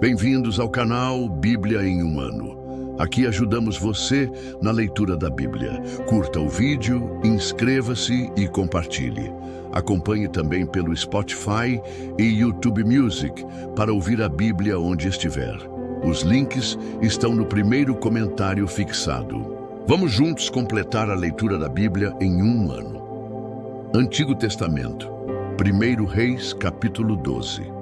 Bem-vindos ao canal Bíblia em um Ano. Aqui ajudamos você na leitura da Bíblia. Curta o vídeo, inscreva-se e compartilhe. Acompanhe também pelo Spotify e YouTube Music para ouvir a Bíblia onde estiver. Os links estão no primeiro comentário fixado. Vamos juntos completar a leitura da Bíblia em um ano. Antigo Testamento, 1 Reis, capítulo 12.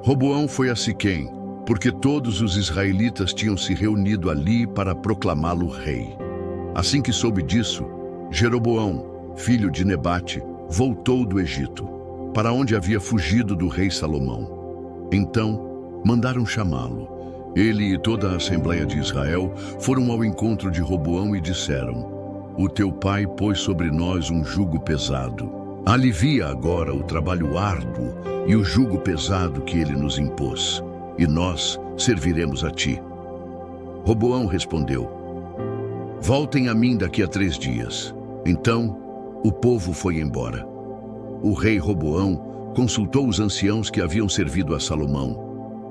Roboão foi a Siquém, porque todos os israelitas tinham se reunido ali para proclamá-lo rei. Assim que soube disso, Jeroboão, filho de Nebate, voltou do Egito, para onde havia fugido do rei Salomão. Então, mandaram chamá-lo. Ele e toda a Assembleia de Israel foram ao encontro de Roboão e disseram: "O teu pai pôs sobre nós um jugo pesado. Alivia agora o trabalho árduo e o jugo pesado que ele nos impôs, e nós serviremos a ti." Roboão respondeu: "Voltem a mim daqui a 3 dias. Então, o povo foi embora. O rei Roboão consultou os anciãos que haviam servido a Salomão,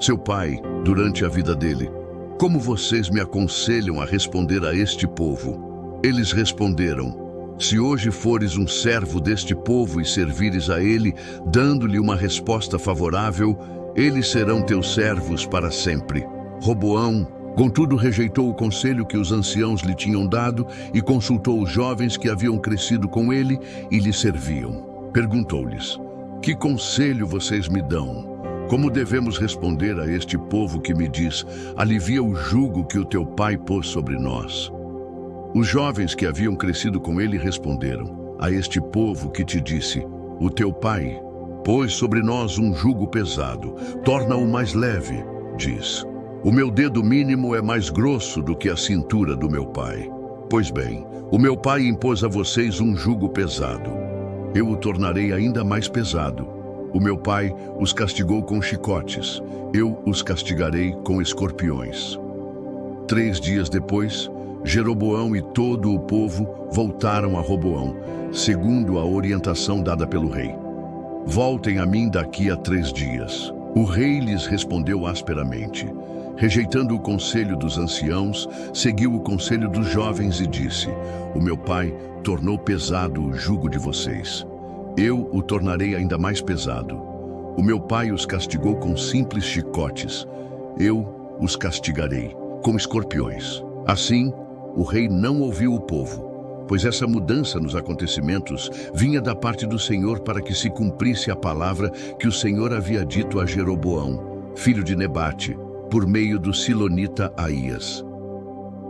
seu pai, durante a vida dele. "Como vocês me aconselham a responder a este povo?" Eles responderam: "Se hoje fores um servo deste povo e servires a ele, dando-lhe uma resposta favorável, eles serão teus servos para sempre." Roboão, contudo, rejeitou o conselho que os anciãos lhe tinham dado e consultou os jovens que haviam crescido com ele e lhe serviam. Perguntou-lhes: "Que conselho vocês me dão? Como devemos responder a este povo que me diz: alivia o jugo que o teu pai pôs sobre nós?" Os jovens que haviam crescido com ele responderam: "A este povo que te disse: o teu pai pôs sobre nós um jugo pesado, torna-o mais leve, diz: o meu dedo mínimo é mais grosso do que a cintura do meu pai. Pois bem, o meu pai impôs a vocês um jugo pesado. Eu o tornarei ainda mais pesado. O meu pai os castigou com chicotes, eu os castigarei com escorpiões." 3 dias depois, Jeroboão e todo o povo voltaram a Roboão, segundo a orientação dada pelo rei. "Voltem a mim daqui a 3 dias." O rei lhes respondeu asperamente. Rejeitando o conselho dos anciãos, seguiu o conselho dos jovens e disse: "O meu pai tornou pesado o jugo de vocês. Eu o tornarei ainda mais pesado. O meu pai os castigou com simples chicotes. Eu os castigarei com escorpiões." Assim, o rei não ouviu o povo, pois essa mudança nos acontecimentos vinha da parte do Senhor para que se cumprisse a palavra que o Senhor havia dito a Jeroboão, filho de Nebate, por meio do silonita Aías.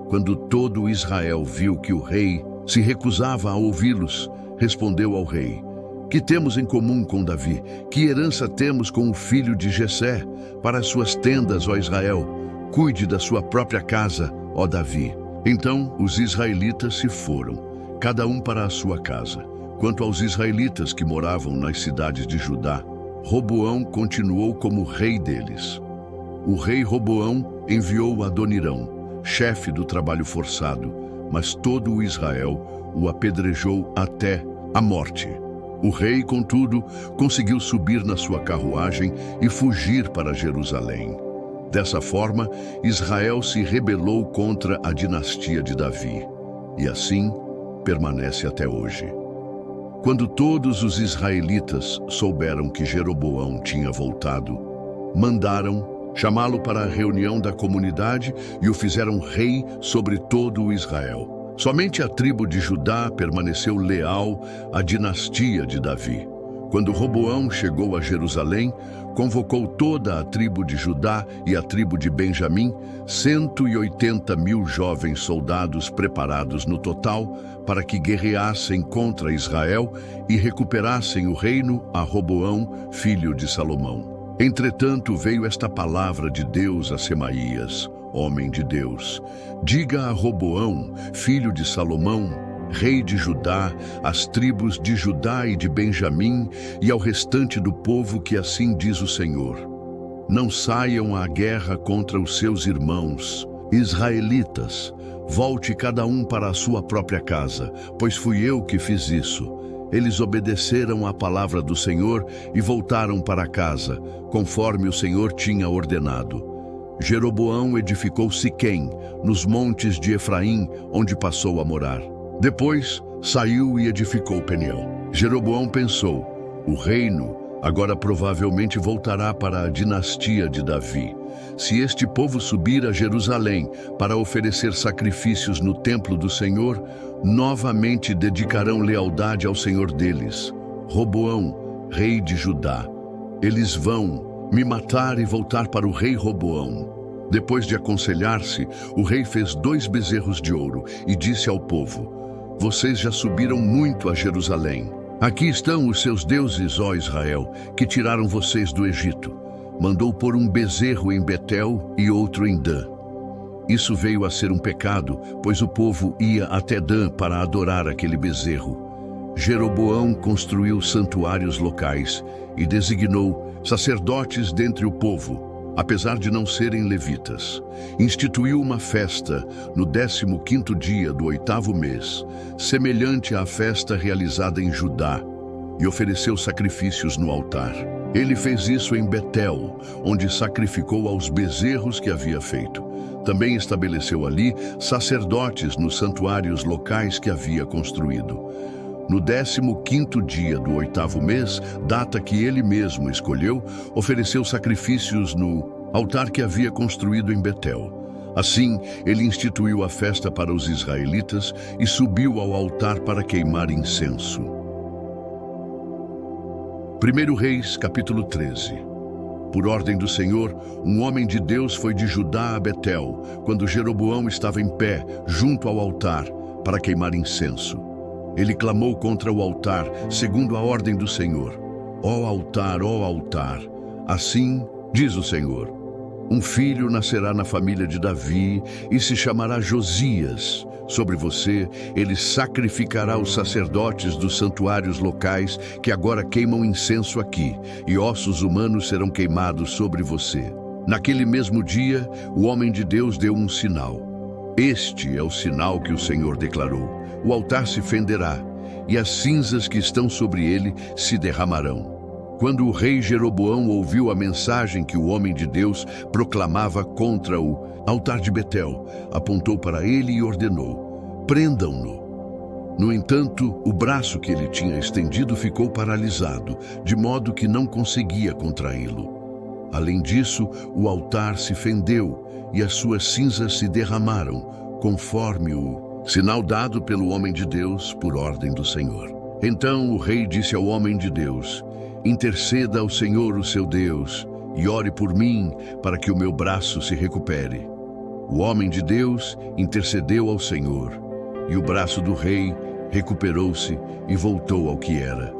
Quando todo Israel viu que o rei se recusava a ouvi-los, respondeu ao rei: "Que temos em comum com Davi? Que herança temos com o filho de Jessé? Para as suas tendas, ó Israel, cuide da sua própria casa, ó Davi." Então os israelitas se foram, cada um para a sua casa. Quanto aos israelitas que moravam nas cidades de Judá, Roboão continuou como rei deles. O rei Roboão enviou Adonirão, chefe do trabalho forçado, mas todo o Israel o apedrejou até a morte. O rei, contudo, conseguiu subir na sua carruagem e fugir para Jerusalém. Dessa forma, Israel se rebelou contra a dinastia de Davi, e assim permanece até hoje. Quando todos os israelitas souberam que Jeroboão tinha voltado, mandaram chamá-lo para a reunião da comunidade e o fizeram rei sobre todo o Israel. Somente a tribo de Judá permaneceu leal à dinastia de Davi. Quando Roboão chegou a Jerusalém, convocou toda a tribo de Judá e a tribo de Benjamim, 180.000 jovens soldados preparados no total, para que guerreassem contra Israel e recuperassem o reino a Roboão, filho de Salomão. Entretanto, veio esta palavra de Deus a Semaías, homem de Deus: "Diga a Roboão, filho de Salomão, rei de Judá, às tribos de Judá e de Benjamim e ao restante do povo que assim diz o Senhor: não saiam à guerra contra os seus irmãos, israelitas. Volte cada um para a sua própria casa, pois fui eu que fiz isso. Eles obedeceram à palavra do Senhor e voltaram para casa, conforme o Senhor tinha ordenado. Jeroboão edificou Siquém, nos montes de Efraim, onde passou a morar. Depois, saiu e edificou Peniel. Jeroboão pensou: o reino agora provavelmente voltará para a dinastia de Davi. Se este povo subir a Jerusalém para oferecer sacrifícios no templo do Senhor, novamente dedicarão lealdade ao Senhor deles, Roboão, rei de Judá. Eles vão me matar e voltar para o rei Roboão. Depois de aconselhar-se, o rei fez 2 bezerros de ouro e disse ao povo: vocês já subiram muito a Jerusalém. Aqui estão os seus deuses, ó Israel, que tiraram vocês do Egito. Mandou pôr um bezerro em Betel e outro em Dan. Isso veio a ser um pecado, pois o povo ia até Dan para adorar aquele bezerro. Jeroboão construiu santuários locais e designou sacerdotes dentre o povo, apesar de não serem levitas. Instituiu uma festa no 15º dia do 8º mês, semelhante à festa realizada em Judá, e ofereceu sacrifícios no altar. Ele fez isso em Betel, onde sacrificou aos bezerros que havia feito. Também estabeleceu ali sacerdotes nos santuários locais que havia construído. No 15º dia do 8º mês, data que ele mesmo escolheu, ofereceu sacrifícios no altar que havia construído em Betel. Assim, ele instituiu a festa para os israelitas e subiu ao altar para queimar incenso. 1 Reis, capítulo 13. Por ordem do Senhor, um homem de Deus foi de Judá a Betel, quando Jeroboão estava em pé, junto ao altar, para queimar incenso. Ele clamou contra o altar, segundo a ordem do Senhor: ó altar, assim diz o Senhor: um filho nascerá na família de Davi e se chamará Josias. Sobre você, ele sacrificará os sacerdotes dos santuários locais que agora queimam incenso aqui, e ossos humanos serão queimados sobre você. Naquele mesmo dia, o homem de Deus deu um sinal. Este é o sinal que o Senhor declarou: o altar se fenderá, e as cinzas que estão sobre ele se derramarão. Quando o rei Jeroboão ouviu a mensagem que o homem de Deus proclamava contra o altar de Betel, apontou para ele e ordenou: prendam-no. No entanto, o braço que ele tinha estendido ficou paralisado, de modo que não conseguia contraí-lo. Além disso, o altar se fendeu e as suas cinzas se derramaram, conforme o sinal dado pelo homem de Deus por ordem do Senhor. Então o rei disse ao homem de Deus: interceda ao Senhor, o seu Deus, e ore por mim para que o meu braço se recupere. O homem de Deus intercedeu ao Senhor, e o braço do rei recuperou-se e voltou ao que era.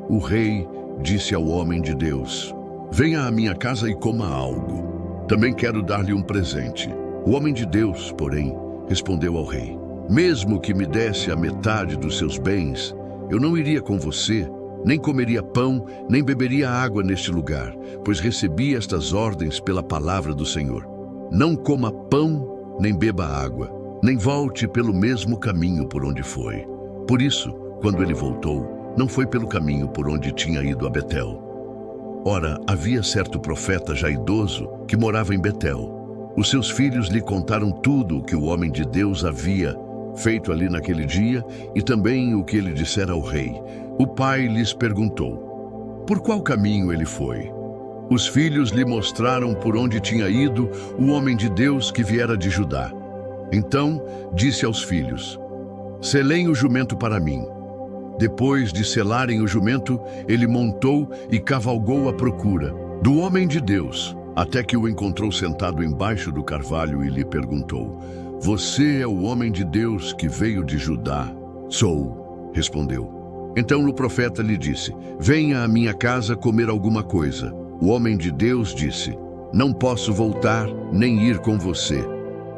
O rei disse ao homem de Deus: venha à minha casa e coma algo. Também quero dar-lhe um presente. O homem de Deus, porém, respondeu ao rei: mesmo que me desse a metade dos seus bens, eu não iria com você, nem comeria pão, nem beberia água neste lugar, pois recebi estas ordens pela palavra do Senhor. Não coma pão, nem beba água, nem volte pelo mesmo caminho por onde foi. Por isso, quando ele voltou, não foi pelo caminho por onde tinha ido a Betel. Ora, havia certo profeta já idoso que morava em Betel. Os seus filhos lhe contaram tudo o que o homem de Deus havia feito ali naquele dia e também o que ele dissera ao rei. O pai lhes perguntou: por qual caminho ele foi? Os filhos lhe mostraram por onde tinha ido o homem de Deus que viera de Judá. Então disse aos filhos: selem o jumento para mim. Depois de selarem o jumento, ele montou e cavalgou à procura do homem de Deus, até que o encontrou sentado embaixo do carvalho e lhe perguntou: você é o homem de Deus que veio de Judá? Sou, respondeu. Então o profeta lhe disse: venha à minha casa comer alguma coisa. O homem de Deus disse: não posso voltar nem ir com você.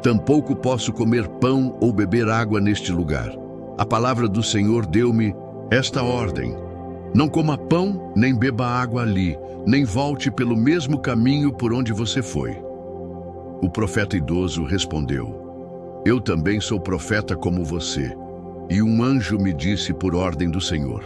Tampouco posso comer pão ou beber água neste lugar. A palavra do Senhor deu-me esta ordem: não coma pão nem beba água ali, nem volte pelo mesmo caminho por onde você foi. O profeta idoso respondeu: eu também sou profeta como você, e um anjo me disse por ordem do Senhor: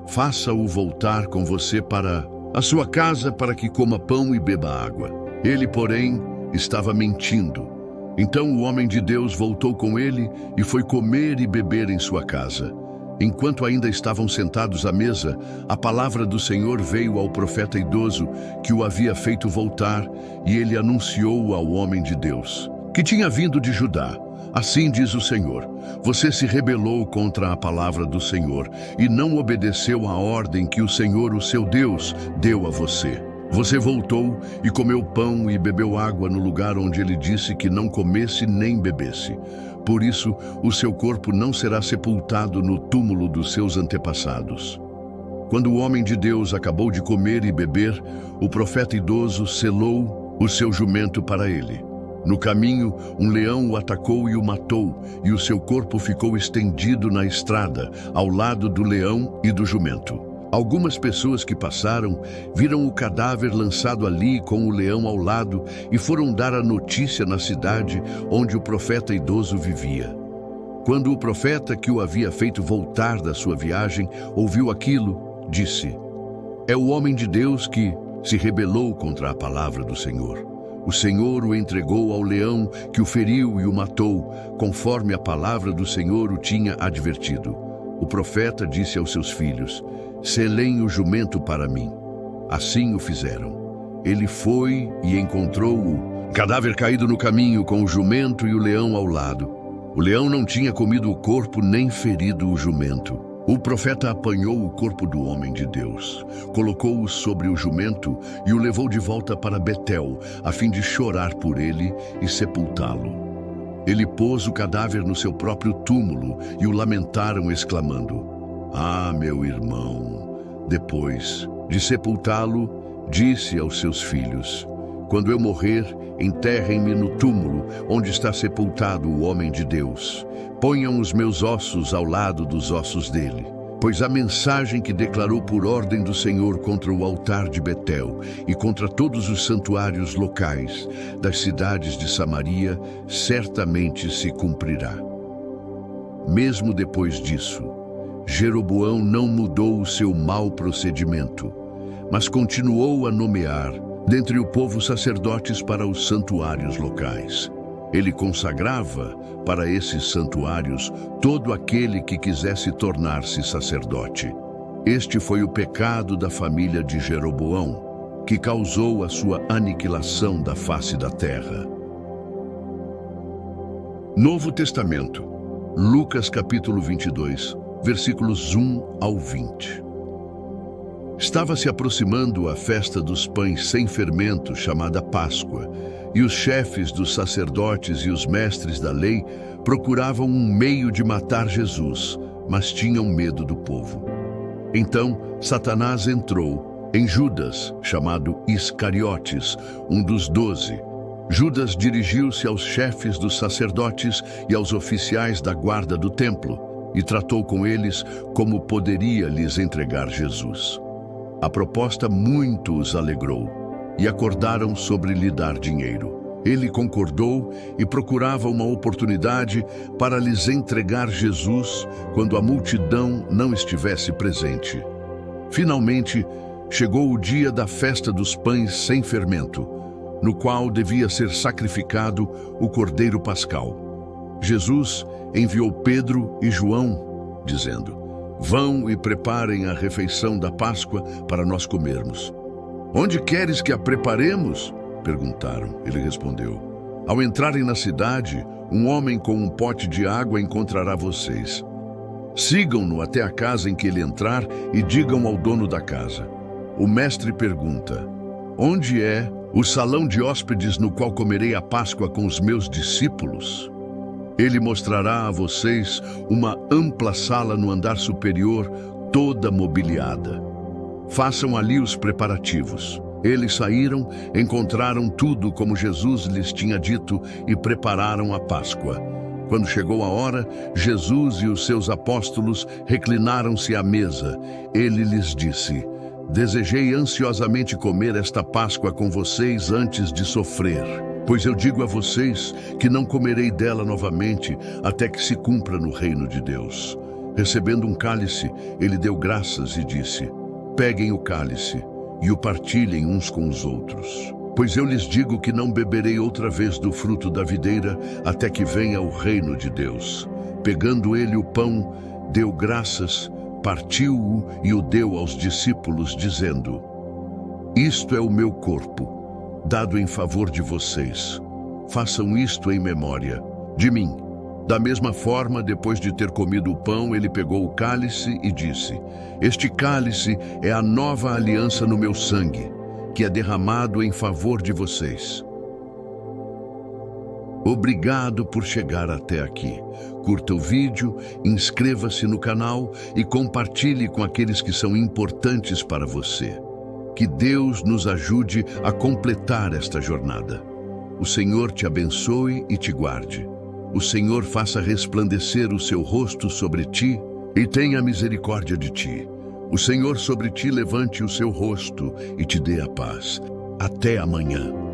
faça-o voltar com você para a sua casa para que coma pão e beba água. Ele, porém, estava mentindo. Então o homem de Deus voltou com ele e foi comer e beber em sua casa. Enquanto ainda estavam sentados à mesa, a palavra do Senhor veio ao profeta idoso que o havia feito voltar, e ele anunciou ao homem de Deus, que tinha vindo de Judá. Assim diz o Senhor: você se rebelou contra a palavra do Senhor e não obedeceu à ordem que o Senhor, o seu Deus, deu a você. Você voltou e comeu pão e bebeu água no lugar onde ele disse que não comesse nem bebesse. Por isso, o seu corpo não será sepultado no túmulo dos seus antepassados. Quando o homem de Deus acabou de comer e beber, o profeta idoso selou o seu jumento para ele. No caminho, um leão o atacou e o matou, e o seu corpo ficou estendido na estrada, ao lado do leão e do jumento. Algumas pessoas que passaram viram o cadáver lançado ali com o leão ao lado e foram dar a notícia na cidade onde o profeta idoso vivia. Quando o profeta que o havia feito voltar da sua viagem ouviu aquilo, disse: é o homem de Deus que se rebelou contra a palavra do Senhor. O Senhor o entregou ao leão, que o feriu e o matou, conforme a palavra do Senhor o tinha advertido. O profeta disse aos seus filhos: selem o jumento para mim. Assim o fizeram. Ele foi e encontrou o cadáver caído no caminho, com o jumento e o leão ao lado. O leão não tinha comido o corpo nem ferido o jumento. O profeta apanhou o corpo do homem de Deus, colocou-o sobre o jumento e o levou de volta para Betel, a fim de chorar por ele e sepultá-lo. Ele pôs o cadáver no seu próprio túmulo e o lamentaram, exclamando: ah, meu irmão! Depois de sepultá-lo, disse aos seus filhos: quando eu morrer, enterrem-me no túmulo onde está sepultado o homem de Deus. Ponham os meus ossos ao lado dos ossos dele. Pois a mensagem que declarou por ordem do Senhor contra o altar de Betel e contra todos os santuários locais das cidades de Samaria certamente se cumprirá. Mesmo depois disso, Jeroboão não mudou o seu mau procedimento, mas continuou a nomear dentre o povo sacerdotes para os santuários locais. Ele consagrava para esses santuários todo aquele que quisesse tornar-se sacerdote. Este foi o pecado da família de Jeroboão, que causou a sua aniquilação da face da terra. Novo Testamento, Lucas capítulo 22, versículos 1 ao 20. Estava se aproximando a festa dos pães sem fermento, chamada Páscoa, e os chefes dos sacerdotes e os mestres da lei procuravam um meio de matar Jesus, mas tinham medo do povo. Então, Satanás entrou em Judas, chamado Iscariotes, um dos 12. Judas dirigiu-se aos chefes dos sacerdotes e aos oficiais da guarda do templo e tratou com eles como poderia lhes entregar Jesus. A proposta muito os alegrou e acordaram sobre lhe dar dinheiro. Ele concordou e procurava uma oportunidade para lhes entregar Jesus quando a multidão não estivesse presente. Finalmente, chegou o dia da festa dos pães sem fermento, no qual devia ser sacrificado o Cordeiro Pascal. Jesus enviou Pedro e João, dizendo: vão e preparem a refeição da Páscoa para nós comermos. Onde queres que a preparemos? Perguntaram. Ele respondeu: ao entrarem na cidade, um homem com um pote de água encontrará vocês. Sigam-no até a casa em que ele entrar e digam ao dono da casa: o mestre pergunta: onde é o salão de hóspedes no qual comerei a Páscoa com os meus discípulos? Ele mostrará a vocês uma ampla sala no andar superior, toda mobiliada. Façam ali os preparativos. Eles saíram, encontraram tudo como Jesus lhes tinha dito e prepararam a Páscoa. Quando chegou a hora, Jesus e os seus apóstolos reclinaram-se à mesa. Ele lhes disse: desejei ansiosamente comer esta Páscoa com vocês antes de sofrer. Pois eu digo a vocês que não comerei dela novamente até que se cumpra no reino de Deus. Recebendo um cálice, ele deu graças e disse: peguem o cálice e o partilhem uns com os outros. Pois eu lhes digo que não beberei outra vez do fruto da videira até que venha o reino de Deus. Pegando ele o pão, deu graças, partiu-o e o deu aos discípulos, dizendo: isto é o meu corpo, dado em favor de vocês. Façam isto em memória de mim. Da mesma forma, depois de ter comido o pão, ele pegou o cálice e disse: este cálice é a nova aliança no meu sangue, que é derramado em favor de vocês. Obrigado por chegar até aqui. Curta o vídeo, inscreva-se no canal e compartilhe com aqueles que são importantes para você. Que Deus nos ajude a completar esta jornada. O Senhor te abençoe e te guarde. O Senhor faça resplandecer o seu rosto sobre ti e tenha misericórdia de ti. O Senhor sobre ti levante o seu rosto e te dê a paz. Até amanhã.